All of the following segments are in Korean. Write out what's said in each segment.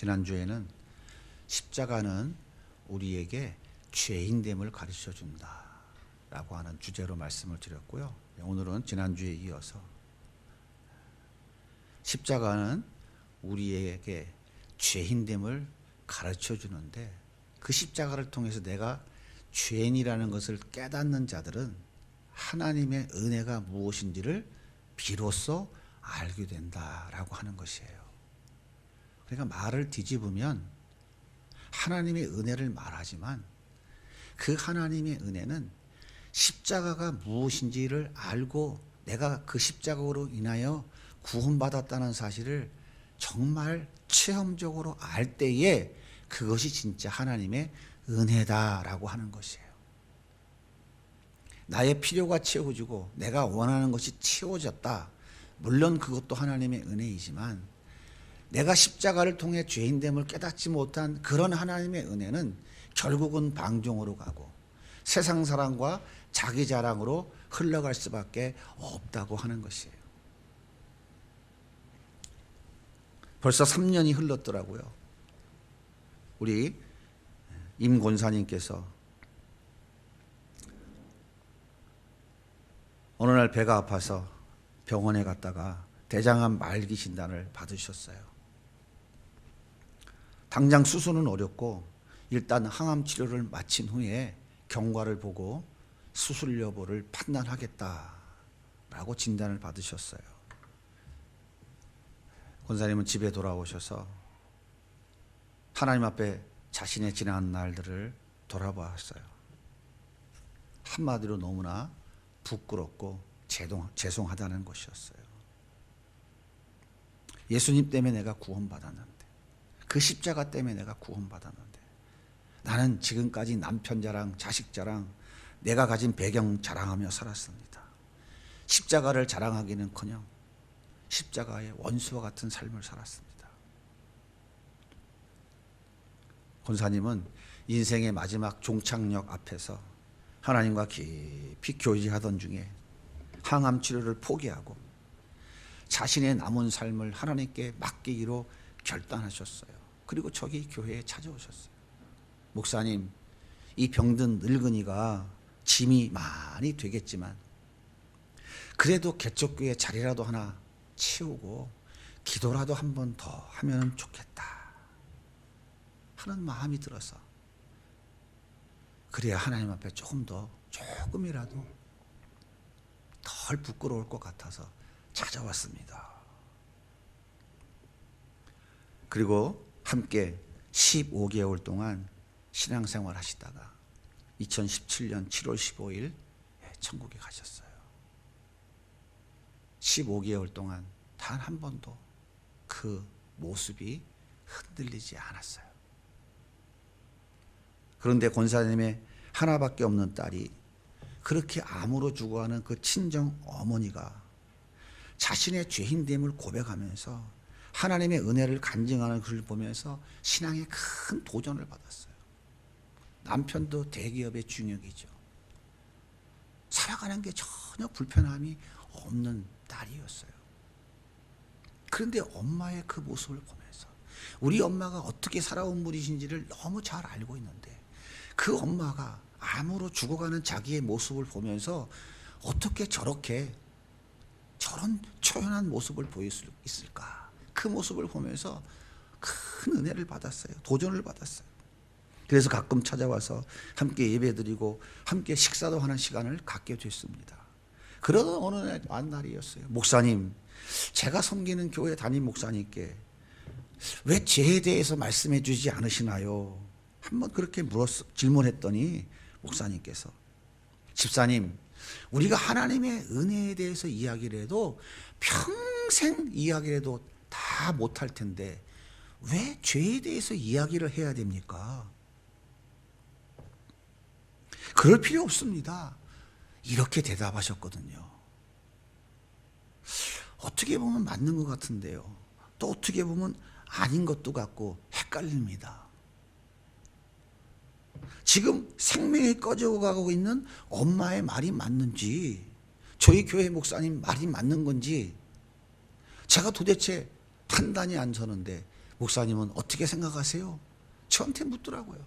지난주에는 십자가는 우리에게 죄인됨을 가르쳐 준다 라고 하는 주제로 말씀을 드렸고요. 오늘은 지난주에 이어서 십자가는 우리에게 죄인됨을 가르쳐 주는데, 그 십자가를 통해서 내가 죄인이라는 것을 깨닫는 자들은 하나님의 은혜가 무엇인지를 비로소 알게 된다라고 하는 것이에요. 그러니까 말을 뒤집으면 하나님의 은혜를 말하지만 그 하나님의 은혜는 십자가가 무엇인지를 알고 내가 그 십자가로 인하여 구원받았다는 사실을 정말 체험적으로 알 때에 그것이 진짜 하나님의 은혜다라고 하는 것이에요. 나의 필요가 채워지고 내가 원하는 것이 채워졌다. 물론 그것도 하나님의 은혜이지만 내가 십자가를 통해 죄인됨을 깨닫지 못한 그런 하나님의 은혜는 결국은 방종으로 가고 세상 사랑과 자기 자랑으로 흘러갈 수밖에 없다고 하는 것이에요. 벌써 3년이 흘렀더라고요. 우리 임 권사님께서 어느 날 배가 아파서 병원에 갔다가 대장암 말기 진단을 받으셨어요. 당장 수술은 어렵고 일단 항암 치료를 마친 후에 경과를 보고 수술 여부를 판단하겠다라고 진단을 받으셨어요. 권사님은 집에 돌아오셔서 하나님 앞에 자신의 지난 날들을 돌아보았어요. 한마디로 너무나 부끄럽고 죄송하다는 것이었어요. 예수님 때문에 내가 구원받았는데, 그 십자가 때문에 내가 구원받았는데, 나는 지금까지 남편 자랑, 자식 자랑, 내가 가진 배경 자랑하며 살았습니다. 십자가를 자랑하기는커녕 십자가의 원수와 같은 삶을 살았습니다. 권사님은 인생의 마지막 종착역 앞에서 하나님과 깊이 교제하던 중에 항암 치료를 포기하고 자신의 남은 삶을 하나님께 맡기기로 결단하셨어요. 그리고 저기 교회에 찾아오셨어요. 목사님, 이 병든 늙은이가 짐이 많이 되겠지만 그래도 개척교회 자리라도 하나 채우고 기도라도 한 번 더 하면 좋겠다 하는 마음이 들어서, 그래야 하나님 앞에 조금이라도 덜 부끄러울 것 같아서 찾아왔습니다. 그리고 함께 15개월 동안 신앙생활 하시다가 2017년 7월 15일 천국에 가셨어요. 15개월 동안 단 한 번도 그 모습이 흔들리지 않았어요. 그런데 권사님의 하나밖에 없는 딸이 그렇게 암으로 죽어가는 그 친정 어머니가 자신의 죄인됨을 고백하면서 하나님의 은혜를 간증하는 그를 보면서 신앙에 큰 도전을 받았어요. 남편도 대기업의 중역이죠. 살아가는 게 전혀 불편함이 없는 딸이었어요. 그런데 엄마의 그 모습을 보면서 우리 엄마가 어떻게 살아온 분이신지를 너무 잘 알고 있는데 그 엄마가 암으로 죽어가는 자기의 모습을 보면서 어떻게 저렇게 저런 초연한 모습을 보일 수 있을까? 그 모습을 보면서 큰 은혜를 받았어요. 도전을 받았어요. 그래서 가끔 찾아와서 함께 예배드리고 함께 식사도 하는 시간을 갖게 됐습니다. 그러던 어느 날이었어요. 목사님, 제가 섬기는 교회 담임 목사님께 왜 죄에 대해서 말씀해 주지 않으시나요? 한번 그렇게 질문했더니 목사님께서, 집사님, 우리가 하나님의 은혜에 대해서 이야기를 해도 평생 이야기를 해도 다 못할 텐데 왜 죄에 대해서 이야기를 해야 됩니까? 그럴 필요 없습니다. 이렇게 대답하셨거든요. 어떻게 보면 맞는 것 같은데요. 또 어떻게 보면 아닌 것도 같고 헷갈립니다. 지금 생명이 꺼져가고 있는 엄마의 말이 맞는지, 저희 교회 목사님 말이 맞는 건지 제가 도대체 판단이 안 서는데 목사님은 어떻게 생각하세요? 저한테 묻더라고요.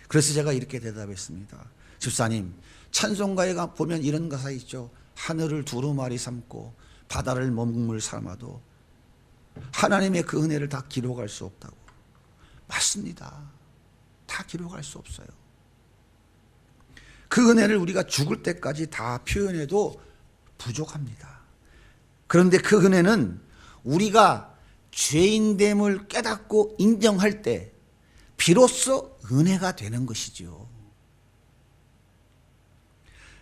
그래서 제가 이렇게 대답했습니다. 집사님, 찬송가에 보면 이런 가사 있죠. 하늘을 두루마리 삼고 바다를 먹물 삼아도 하나님의 그 은혜를 다 기록할 수 없다고. 맞습니다. 다 기록할 수 없어요. 그 은혜를 우리가 죽을 때까지 다 표현해도 부족합니다. 그런데 그 은혜는 우리가 죄인됨을 깨닫고 인정할 때 비로소 은혜가 되는 것이죠.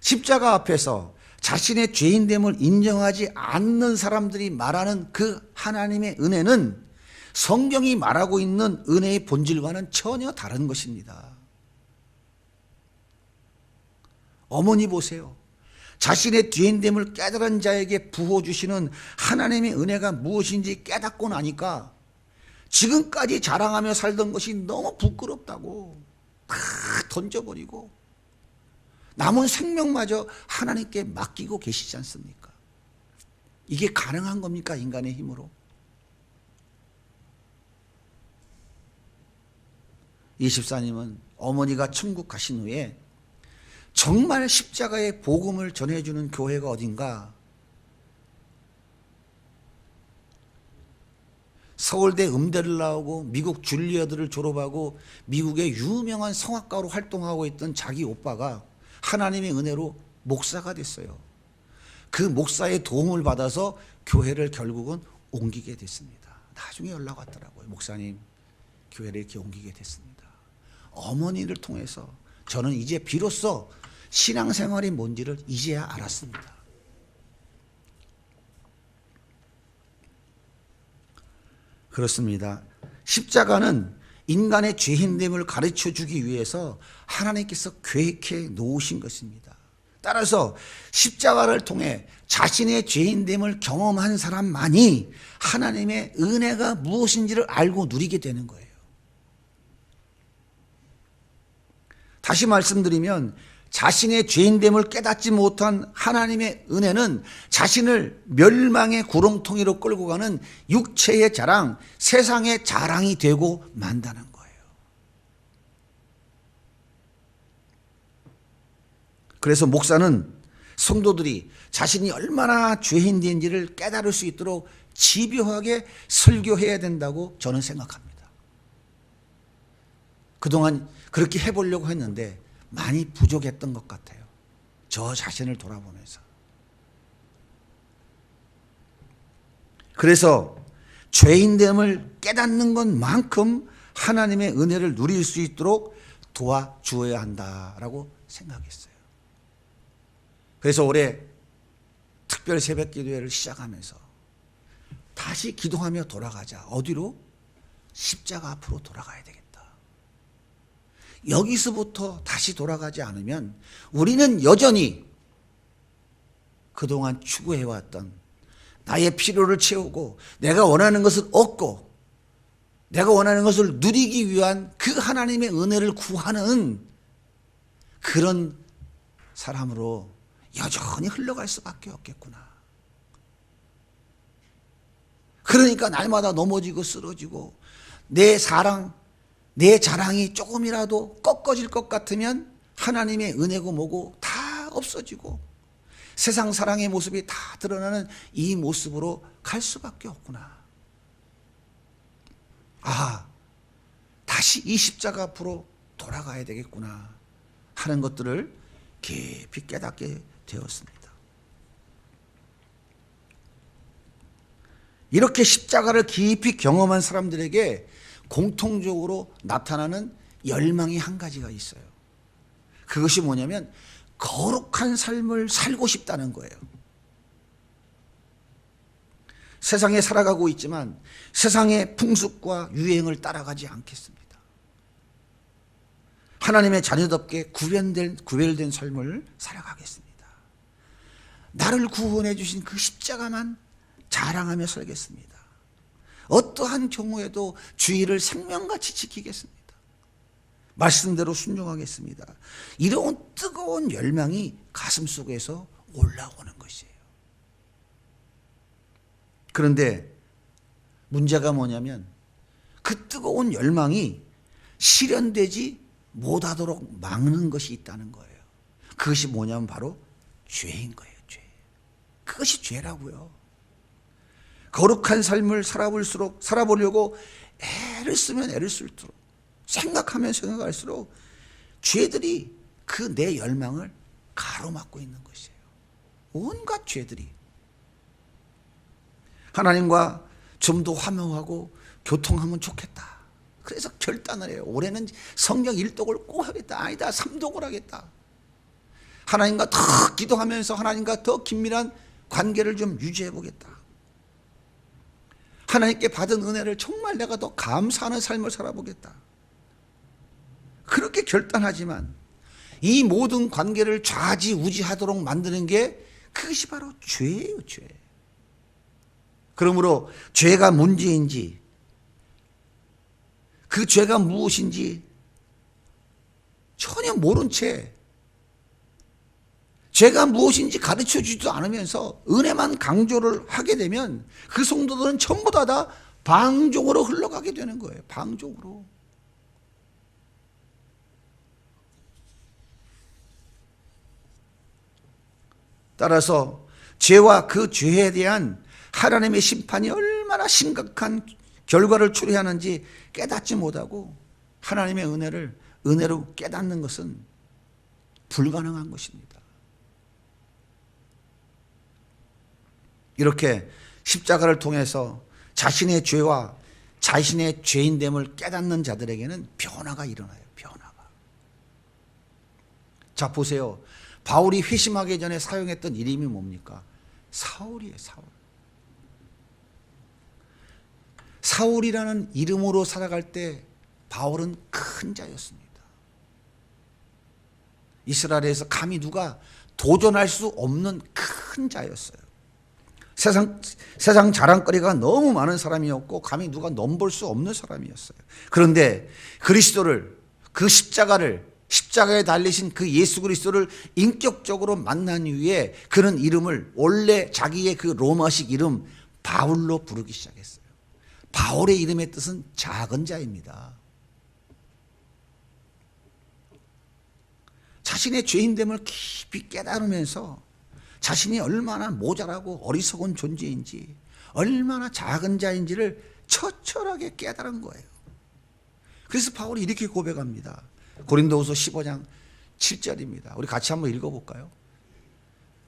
십자가 앞에서 자신의 죄인됨을 인정하지 않는 사람들이 말하는 그 하나님의 은혜는 성경이 말하고 있는 은혜의 본질과는 전혀 다른 것입니다. 어머니 보세요. 자신의 죄인됨을 깨달은 자에게 부어 주시는 하나님의 은혜가 무엇인지 깨닫고 나니까 지금까지 자랑하며 살던 것이 너무 부끄럽다고 다 던져버리고 남은 생명마저 하나님께 맡기고 계시지 않습니까? 이게 가능한 겁니까? 인간의 힘으로? 이 집사님은 어머니가 천국 가신 후에 정말 십자가의 복음을 전해주는 교회가 어딘가 서울대 음대를 나오고 미국 줄리어드를 졸업하고 미국의 유명한 성악가로 활동하고 있던 자기 오빠가 하나님의 은혜로 목사가 됐어요. 그 목사의 도움을 받아서 교회를 결국은 옮기게 됐습니다. 나중에 연락 왔더라고요. 목사님, 교회를 이렇게 옮기게 됐습니다. 어머니를 통해서 저는 이제 비로소 신앙생활이 뭔지를 이제야 알았습니다. 그렇습니다. 십자가는 인간의 죄인됨을 가르쳐 주기 위해서 하나님께서 계획해 놓으신 것입니다. 따라서 십자가를 통해 자신의 죄인됨을 경험한 사람만이 하나님의 은혜가 무엇인지를 알고 누리게 되는 거예요. 다시 말씀드리면 자신의 죄인됨을 깨닫지 못한 하나님의 은혜는 자신을 멸망의 구렁텅이로 끌고 가는 육체의 자랑, 세상의 자랑이 되고 만다는 거예요. 그래서 목사는 성도들이 자신이 얼마나 죄인인지를 깨달을 수 있도록 집요하게 설교해야 된다고 저는 생각합니다. 그동안 그렇게 해보려고 했는데 많이 부족했던 것 같아요. 저 자신을 돌아보면서. 그래서 죄인됨을 깨닫는 것만큼 하나님의 은혜를 누릴 수 있도록 도와주어야 한다라고 생각했어요. 그래서 올해 특별 새벽 기도회를 시작하면서 다시 기도하며 돌아가자. 어디로? 십자가 앞으로 돌아가야 되겠다. 여기서부터 다시 돌아가지 않으면 우리는 여전히 그동안 추구해왔던 나의 필요를 채우고 내가 원하는 것을 얻고 내가 원하는 것을 누리기 위한 그 하나님의 은혜를 구하는 그런 사람으로 여전히 흘러갈 수밖에 없겠구나. 그러니까 날마다 넘어지고 쓰러지고 내 자랑이 조금이라도 꺾어질 것 같으면 하나님의 은혜고 뭐고 다 없어지고 세상 사랑의 모습이 다 드러나는 이 모습으로 갈 수밖에 없구나. 아, 다시 이 십자가 앞으로 돌아가야 되겠구나 하는 것들을 깊이 깨닫게 되었습니다. 이렇게 십자가를 깊이 경험한 사람들에게 공통적으로 나타나는 열망이 한 가지가 있어요. 그것이 뭐냐면 거룩한 삶을 살고 싶다는 거예요. 세상에 살아가고 있지만 세상의 풍습과 유행을 따라가지 않겠습니다. 하나님의 자녀답게 구별된 삶을 살아가겠습니다. 나를 구원해 주신 그 십자가만 자랑하며 살겠습니다. 어떠한 경우에도 주의를 생명같이 지키겠습니다. 말씀대로 순종하겠습니다. 이런 뜨거운 열망이 가슴 속에서 올라오는 것이에요. 그런데 문제가 뭐냐면 그 뜨거운 열망이 실현되지 못하도록 막는 것이 있다는 거예요. 그것이 뭐냐면 바로 죄인 거예요. 죄. 그것이 죄라고요. 거룩한 삶을 살아보려고 애를 쓰면 애를 쓸수록, 생각하면 생각할수록 죄들이 그 내 열망을 가로막고 있는 것이에요. 온갖 죄들이. 하나님과 좀 더 화목하고 교통하면 좋겠다. 그래서 결단을 해요. 올해는 성경 1독을 꼭 하겠다. 아니다, 3독을 하겠다. 하나님과 더 기도하면서 하나님과 더 긴밀한 관계를 좀 유지해 보겠다. 하나님께 받은 은혜를 정말 내가 더 감사하는 삶을 살아보겠다. 그렇게 결단하지만 이 모든 관계를 좌지우지하도록 만드는 게 그것이 바로 죄예요. 죄. 그러므로 죄가 문제인지, 그 죄가 무엇인지 전혀 모른 채, 죄가 무엇인지 가르쳐 주지도 않으면서 은혜만 강조를 하게 되면 그 성도들은 전부 다 방종으로 흘러가게 되는 거예요. 방종으로. 따라서 죄와 그 죄에 대한 하나님의 심판이 얼마나 심각한 결과를 초래하는지 깨닫지 못하고 하나님의 은혜를 은혜로 깨닫는 것은 불가능한 것입니다. 이렇게 십자가를 통해서 자신의 죄와 자신의 죄인됨을 깨닫는 자들에게는 변화가 일어나요. 변화가. 자, 보세요. 바울이 회심하기 전에 사용했던 이름이 뭡니까? 사울이에요. 사울. 사울이라는 이름으로 살아갈 때 바울은 큰 자였습니다. 이스라엘에서 감히 누가 도전할 수 없는 큰 자였어요. 세상 자랑거리가 너무 많은 사람이었고 감히 누가 넘볼 수 없는 사람이었어요. 그런데 그리스도를, 그 십자가에 달리신 그 예수 그리스도를 인격적으로 만난 이후에 그는 이름을 원래 자기의 그 로마식 이름 바울로 부르기 시작했어요. 바울의 이름의 뜻은 작은 자입니다. 자신의 죄인됨을 깊이 깨달으면서 자신이 얼마나 모자라고 어리석은 존재인지, 얼마나 작은 자인지를 처철하게 깨달은 거예요. 그래서 바울이 이렇게 고백합니다. 고린도후서 15장 7절입니다. 우리 같이 한번 읽어볼까요?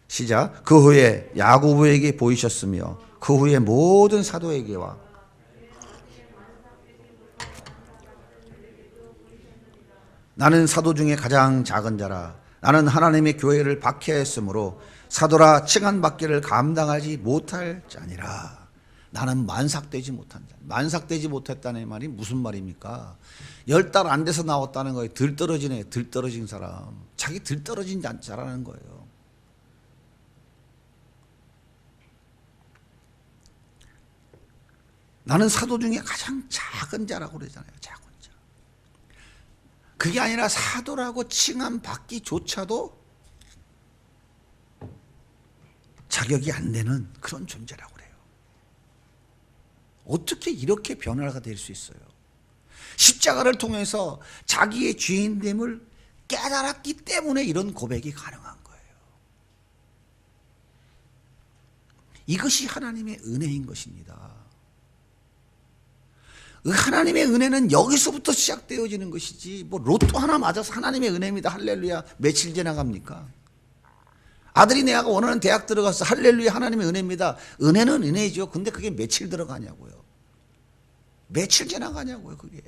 시작. 그 후에 야고보에게 보이셨으며 그 후에 모든 사도에게와 나는 사도 중에 가장 작은 자라. 나는 하나님의 교회를 박해했으므로 사도라 칭함받기를 감당하지 못할 자니라. 나는 만삭되지 못한 자. 만삭되지 못했다는 말이 무슨 말입니까? 10달 안 돼서 나왔다는 거예요. 들떨어지네. 들떨어진 사람. 자기 들떨어진 자라는 거예요. 나는 사도 중에 가장 작은 자라고 그러잖아요. 작은 자. 그게 아니라 사도라고 칭함받기조차도 자격이 안 되는 그런 존재라고 그래요. 어떻게 이렇게 변화가 될 수 있어요? 십자가를 통해서 자기의 죄인됨을 깨달았기 때문에 이런 고백이 가능한 거예요. 이것이 하나님의 은혜인 것입니다. 하나님의 은혜는 여기서부터 시작되어지는 것이지 뭐 로또 하나 맞아서 하나님의 은혜입니다. 할렐루야. 며칠 지나갑니까? 아들이 내가 원하는 대학 들어갔어. 할렐루야. 하나님의 은혜입니다. 은혜는 은혜죠. 근데 그게 며칠 들어가냐고요. 며칠 지나가냐고요. 그게.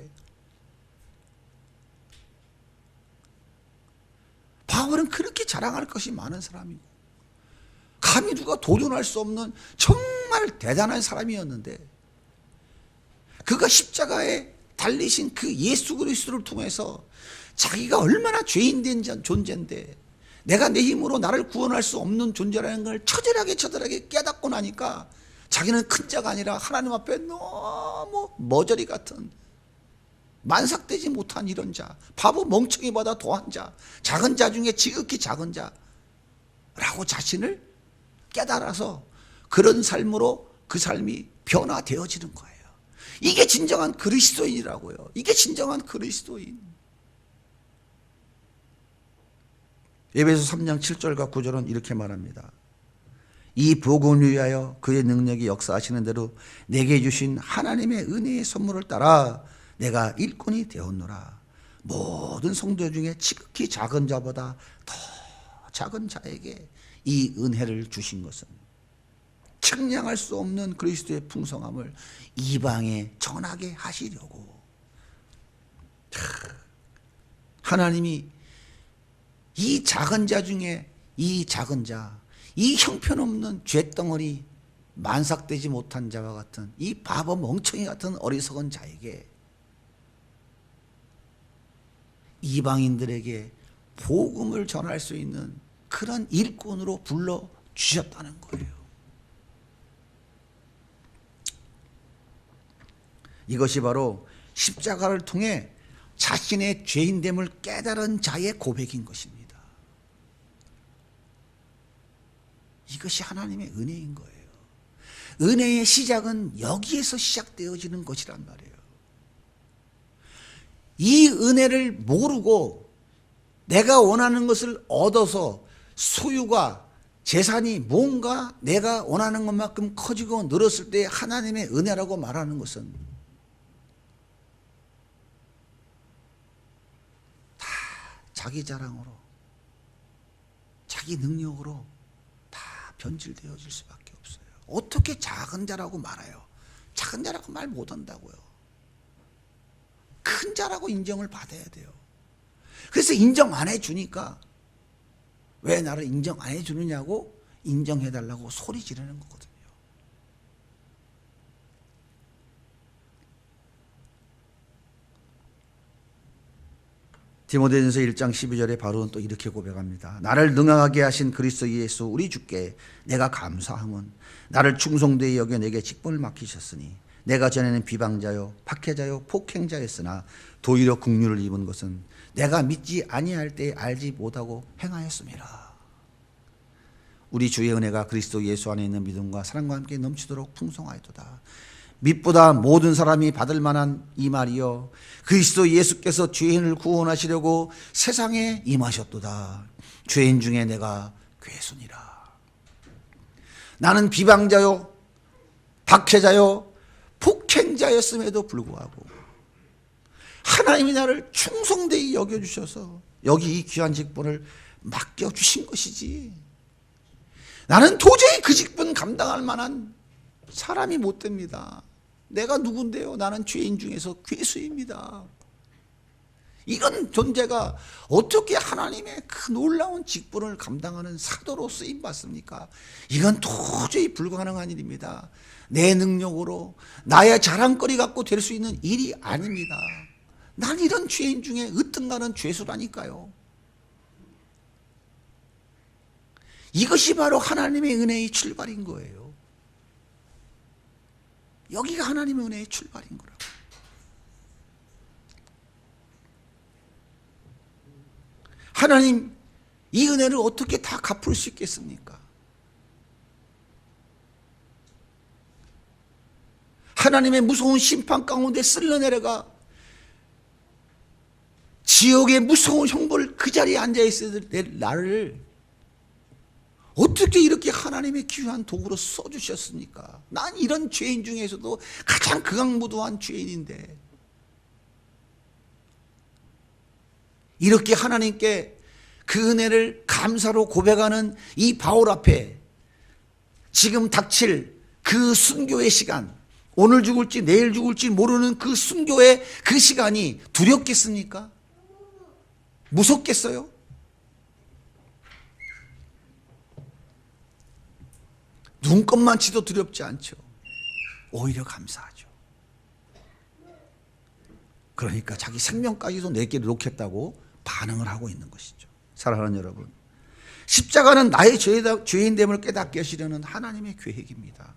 바울은 그렇게 자랑할 것이 많은 사람이고 감히 누가 도전할 수 없는 정말 대단한 사람이었는데 그가 십자가에 달리신 그 예수 그리스도를 통해서 자기가 얼마나 죄인된 존재인데 내가 내 힘으로 나를 구원할 수 없는 존재라는 걸 처절하게 깨닫고 나니까 자기는 큰 자가 아니라 하나님 앞에 너무 머저리 같은 만삭되지 못한 이런 자, 바보 멍청이보다 더한 자, 작은 자 중에 지극히 작은 자라고 자신을 깨달아서 그런 삶으로 그 삶이 변화되어지는 거예요. 이게 진정한 그리스도인이라고요. 이게 진정한 그리스도인. 에베소 3장 7절과 9절은 이렇게 말합니다. 이 복음을 위하여 그의 능력이 역사하시는 대로 내게 주신 하나님의 은혜의 선물을 따라 내가 일꾼이 되었노라. 모든 성도 중에 지극히 작은 자보다 더 작은 자에게 이 은혜를 주신 것은 측량할 수 없는 그리스도의 풍성함을 이방에 전하게 하시려고. 하나님이 이 작은 자 중에 이 작은 자, 이 형편없는 죄덩어리, 만삭되지 못한 자와 같은 이 바보 멍청이 같은 어리석은 자에게 이방인들에게 복음을 전할 수 있는 그런 일꾼으로 불러주셨다는 거예요. 이것이 바로 십자가를 통해 자신의 죄인됨을 깨달은 자의 고백인 것입니다. 이것이 하나님의 은혜인 거예요. 은혜의 시작은 여기에서 시작되어지는 것이란 말이에요. 이 은혜를 모르고 내가 원하는 것을 얻어서 소유가 재산이 뭔가 내가 원하는 것만큼 커지고 늘었을 때 하나님의 은혜라고 말하는 것은 다 자기 자랑으로, 자기 능력으로 다 변질되어질 수밖에 없어요. 어떻게 작은 자라고 말해요? 작은 자라고 말 못한다고요. 큰 자라고 인정을 받아야 돼요. 그래서 인정 안 해주니까 왜 나를 인정 안 해주느냐고 인정해달라고 소리 지르는 거거든요. 디모데전서 1장 12절에 바로는 또 이렇게 고백합니다. 나를 능하게 하신 그리스도 예수 우리 주께 내가 감사함은 나를 충성되이 여겨 내게 직분을 맡기셨으니 내가 전에는 비방자요 박해자요 폭행자였으나 도리어 긍휼을 입은 것은 내가 믿지 아니할 때 알지 못하고 행하였음이라. 우리 주의 은혜가 그리스도 예수 안에 있는 믿음과 사랑과 함께 넘치도록 풍성하였도다. 믿보다 모든 사람이 받을 만한 이 말이요 그리스도 예수께서 죄인을 구원하시려고 세상에 임하셨도다. 죄인 중에 내가 괴순이라. 나는 비방자요 박해자요 폭행자였음에도 불구하고 하나님이 나를 충성되이 여겨주셔서 여기 이 귀한 직분을 맡겨주신 것이지, 나는 도저히 그 직분 감당할 만한 사람이 못 됩니다. 내가 누군데요? 나는 죄인 중에서 괴수입니다. 이런 존재가 어떻게 하나님의 그 놀라운 직분을 감당하는 사도로 쓰임받습니까? 이건 도저히 불가능한 일입니다. 내 능력으로 나의 자랑거리 갖고 될 수 있는 일이 아닙니다. 난 이런 죄인 중에 으뜸나는 죄수라니까요. 이것이 바로 하나님의 은혜의 출발인 거예요. 여기가 하나님의 은혜의 출발인 거라고. 하나님 이 은혜를 어떻게 다 갚을 수 있겠습니까? 하나님의 무서운 심판 가운데 쓸려내려가 지옥의 무서운 형벌 그 자리에 앉아있어야 될 나를 어떻게 이렇게 하나님의 귀한 도구로 써주셨습니까? 난 이런 죄인 중에서도 가장 극악무도한 죄인인데 이렇게 하나님께 그 은혜를 감사로 고백하는 이 바울 앞에 지금 닥칠 그 순교의 시간, 오늘 죽을지 내일 죽을지 모르는 그 순교의 그 시간이 두렵겠습니까? 무섭겠어요? 눈꼽만 치도 두렵지 않죠. 오히려 감사하죠. 그러니까 자기 생명까지도 내게 놓겠다고 반응을 하고 있는 것이죠. 사랑하는 여러분, 십자가는 나의 죄인됨을 깨닫게 하시려는 하나님의 계획입니다.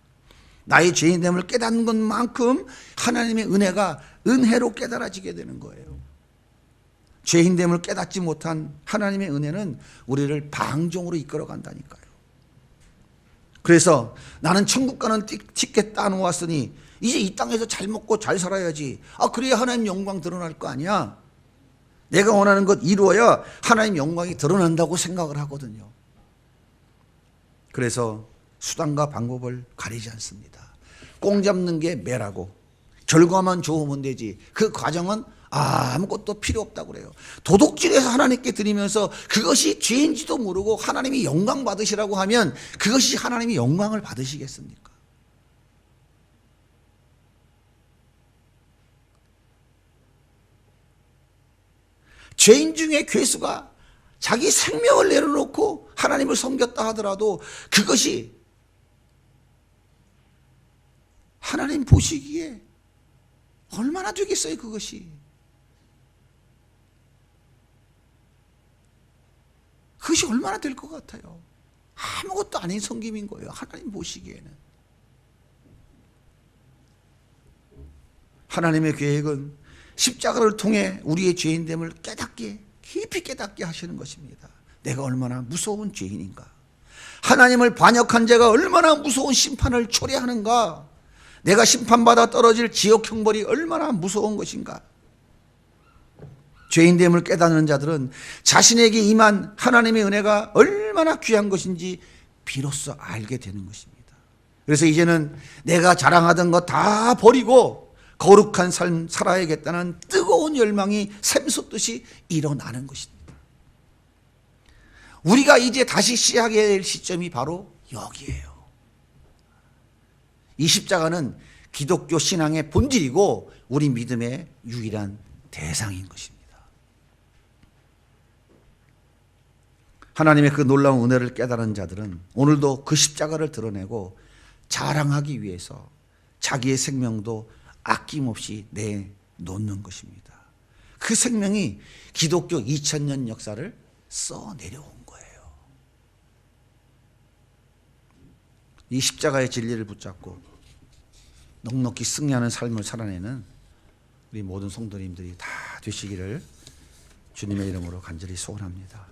나의 죄인됨을 깨닫는 것만큼 하나님의 은혜가 은혜로 깨달아지게 되는 거예요. 죄인됨을 깨닫지 못한 하나님의 은혜는 우리를 방종으로 이끌어 간다니까요. 그래서 나는 천국 가는 티켓 따놓았으니 이제 이 땅에서 잘 먹고 잘 살아야지. 그래야 하나님 영광 드러날 거 아니야. 내가 원하는 것 이루어야 하나님 영광이 드러난다고 생각을 하거든요. 그래서 수단과 방법을 가리지 않습니다. 꽁 잡는 게 매라고 결과만 좋으면 되지 그 과정은 아무것도 필요 없다고 그래요. 도둑질해서 하나님께 드리면서 그것이 죄인지도 모르고 하나님이 영광 받으시라고 하면 그것이 하나님이 영광을 받으시겠습니까? 죄인 중에 괴수가 자기 생명을 내려놓고 하나님을 섬겼다 하더라도 그것이 하나님 보시기에 얼마나 되겠어요, 그것이. 그것이 얼마나 될 것 같아요. 아무것도 아닌 섬김인 거예요, 하나님 보시기에는. 하나님의 계획은 십자가를 통해 우리의 죄인됨을 깊이 깨닫게 하시는 것입니다. 내가 얼마나 무서운 죄인인가. 하나님을 반역한 자가 얼마나 무서운 심판을 초래하는가. 내가 심판받아 떨어질 지옥 형벌이 얼마나 무서운 것인가. 죄인됨을 깨닫는 자들은 자신에게 임한 하나님의 은혜가 얼마나 귀한 것인지 비로소 알게 되는 것입니다. 그래서 이제는 내가 자랑하던 것 다 버리고 거룩한 삶 살아야겠다는 뜨거운 열망이 샘솟듯이 일어나는 것입니다. 우리가 이제 다시 시작해야 될 시점이 바로 여기에요. 이 십자가는 기독교 신앙의 본질이고 우리 믿음의 유일한 대상인 것입니다. 하나님의 그 놀라운 은혜를 깨달은 자들은 오늘도 그 십자가를 드러내고 자랑하기 위해서 자기의 생명도 아낌없이 내놓는 것입니다. 그 생명이 기독교 2000년 역사를 써내려온 거예요. 이 십자가의 진리를 붙잡고 넉넉히 승리하는 삶을 살아내는 우리 모든 성도님들이 다 되시기를 주님의 이름으로 간절히 소원합니다.